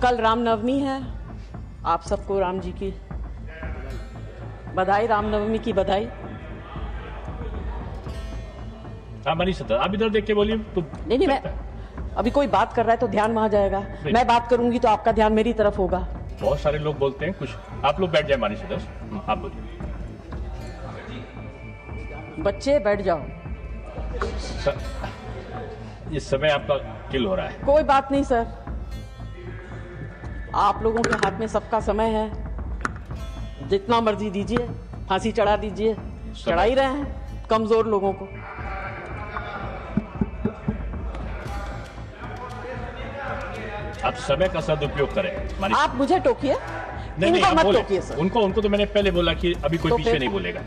कल रामनवमी है। आप सबको राम जी की बधाई, रामनवमी की बधाई। मनीष सर, आप इधर देख के बोलिए तो। नहीं, मैं अभी कोई बात कर रहा है तो ध्यान वहां जाएगा। मैं बात करूंगी तो आपका ध्यान मेरी तरफ होगा। बहुत सारे लोग बोलते हैं कुछ। आप लोग बैठ जाए मनीष सर, आप बोलिए। बच्चे बैठ जाओ। सर, इस समय आपका किल हो रहा है। कोई बात नहीं सर, आप लोगों के हाथ में सबका समय है। जितना मर्जी दीजिए, फांसी चढ़ा दीजिए, चढ़ा ही रहे हैं कमजोर लोगों को। आप समय का सदुपयोग करें। आप मुझे टोकिए, इनको मत टोकिए सर। उनको तो मैंने पहले बोला कि अभी कोई बीच में नहीं बोलेगा,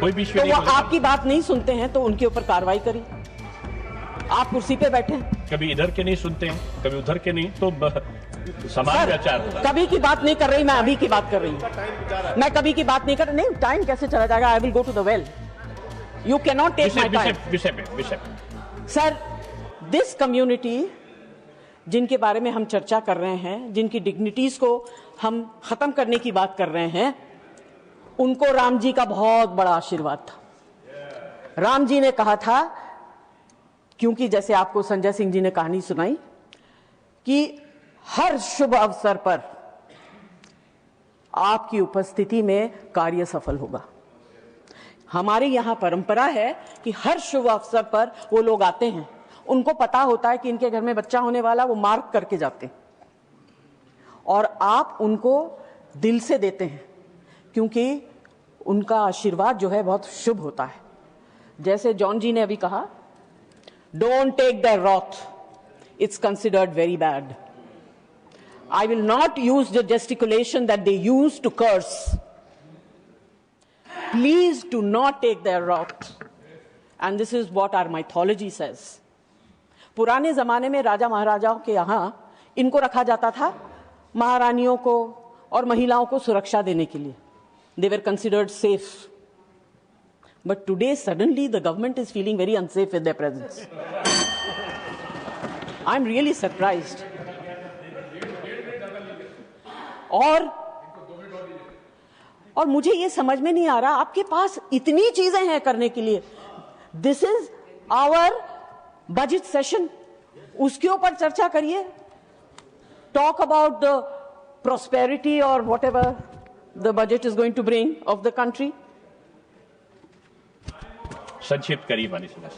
कोई बीच में नहीं बोलेगा। वो आपकी बात नहीं सुनते हैं तो उनके ऊपर कार्रवाई करिए। आप कुर्सी पे बैठे हैं, कभी इधर के नहीं सुनते हैं, कभी उधर के नहीं, तो समाज में आचार होगा। कभी की बात नहीं कर रही, मैं अभी की बात कर रही हूँ। मैं कभी की बात नहीं कर रही। नहीं, टाइम कैसे चला जाएगा? I will go to the well. You can not take my time. विषय पे सर, दिस कम्युनिटी जिनके बारे में हम चर्चा कर रहे हैं, जिनकी डिग्निटीज को हम खत्म करने की बात कर रहे हैं, उनको राम जी का बहुत बड़ा आशीर्वाद था। राम जी ने कहा था, क्योंकि जैसे आपको संजय सिंह जी ने कहानी सुनाई कि हर शुभ अवसर पर आपकी उपस्थिति में कार्य सफल होगा। हमारे यहां परंपरा है कि हर शुभ अवसर पर वो लोग आते हैं, उनको पता होता है कि इनके घर में बच्चा होने वाला, वो मार्क करके जाते हैं और आप उनको दिल से देते हैं, क्योंकि उनका आशीर्वाद जो है बहुत शुभ होता है। जैसे जॉन जी ने अभी कहा, don't take the wrath, it's considered very bad. I will not use the gesticulation that they use to curse. Please do not take their wrath. And this is what our mythology says. पुराने जमाने में राजा महाराजाओं के यहाँ इनको रखा जाता था महारानियों को और महिलाओं को सुरक्षा देने के लिए। They were considered safe. But today suddenly the government is feeling very unsafe with their presence. I'm really surprised. और मुझे ये समझ में नहीं आ रहा, आपके पास इतनी चीजें हैं करने के लिए। This is our budget session, उसके ऊपर चर्चा करिए। टॉक अबाउट द प्रोस्पेरिटी और whatever the budget is going to bring of the country. संक्षिप्त करिए मानी सुना।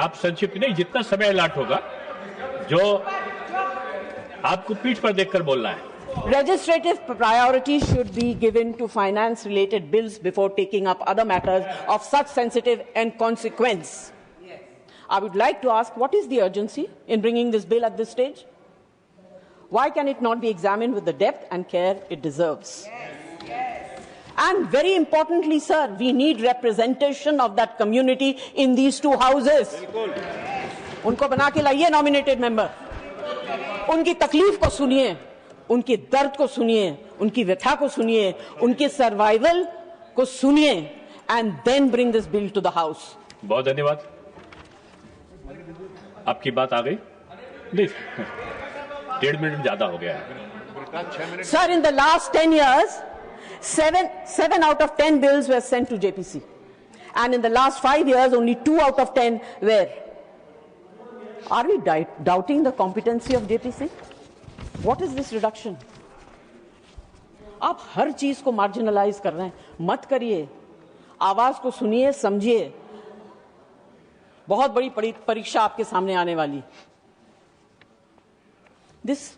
आप संक्षिप्त नहीं, जितना समय अलाट होगा, जो आपको पीठ पर देखकर बोलना है। Legislative priority should be given to finance-related bills before taking up other matters of such sensitive and consequence. Yes. I would like to ask, what is the urgency in bringing this bill at this stage? Why can it not be examined with the depth and care it deserves? Yes. Yes. And very importantly, sir, we need representation of that community in these two houses. Yes. उनको बना के लाइए nominated member. उनकी तकलीफ को सुनिए, उनके दर्द को सुनिए, उनकी व्यथा को सुनिए, उनके सर्वाइवल को सुनिए, and then bring this bill to the house. बहुत धन्यवाद। आपकी बात आ गई? नहीं, 1.5 मिनट ज्यादा हो गया है। Sir, in the last 10 years, 7 out of 10 bills were sent to JPC, and in the last 5 years, only 2 out of 10 were. Are we doubting the competency of JPC? What is this reduction? आप हर चीज को marginalise कर रहे हैं, मत करिए। आवाज को सुनिए, समझिए। बहुत बड़ी परीक्षा आपके सामने आने वाली।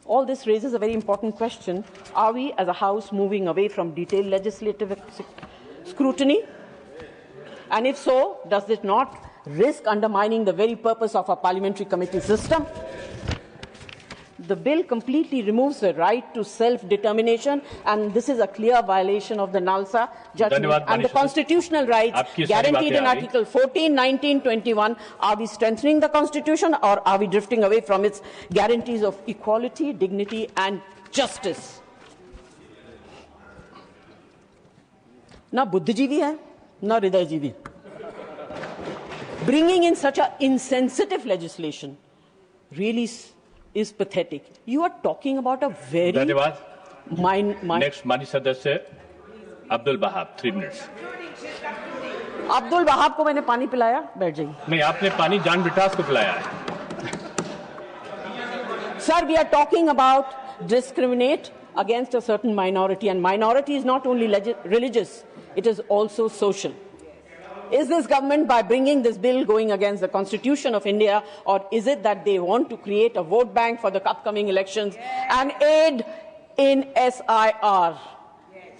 All this raises a very important question. Are we as a house moving away from detailed legislative scrutiny? And if so, does it not risk undermining the very purpose of our parliamentary committee system? The bill completely removes the right to self-determination, and this is a clear violation of the NALSA judgment and the constitutional rights guaranteed in Article 14, 19, 21. Are we strengthening the Constitution, or are we drifting away from its guarantees of equality, dignity, and justice? ना बुद्धिजीवी है, ना हृदयजीवी। Bringing in such an insensitive legislation really is pathetic. You are talking about a very धन्यवाद. mind. Next माननीय सदस्य Abdul Wahab 3 minutes. Abdul Wahab को मैंने पानी पिलाया, बैठ जाइए. नहीं, आपने पानी जान ब्रिटास को पिलाया है. Sir, we are talking about discriminate against a certain minority, and minority is not only religious, it is also social. Is this government, by bringing this bill, going against the Constitution of India, or is it that they want to create a vote bank for the upcoming elections and aid in SIR?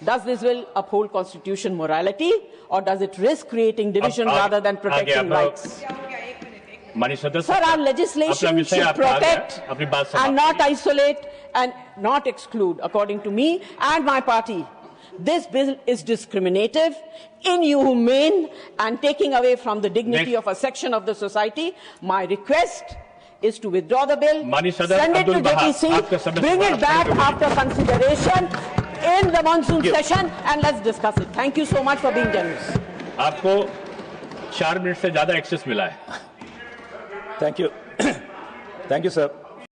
Does this bill uphold constitution morality, or does it risk creating division rather than protecting rights? Sir, our legislation should protect and not isolate and not exclude. According to me and my party, this bill is discriminative, inhumane, and taking away from the dignity of a section of the society. My request is to withdraw the bill, send it to JPC, bring it back after consideration in the monsoon session, and let's discuss it. Thank you so much for being generous. आपको 4 minute से ज्यादा access मिला है. Thank you. Thank you, sir.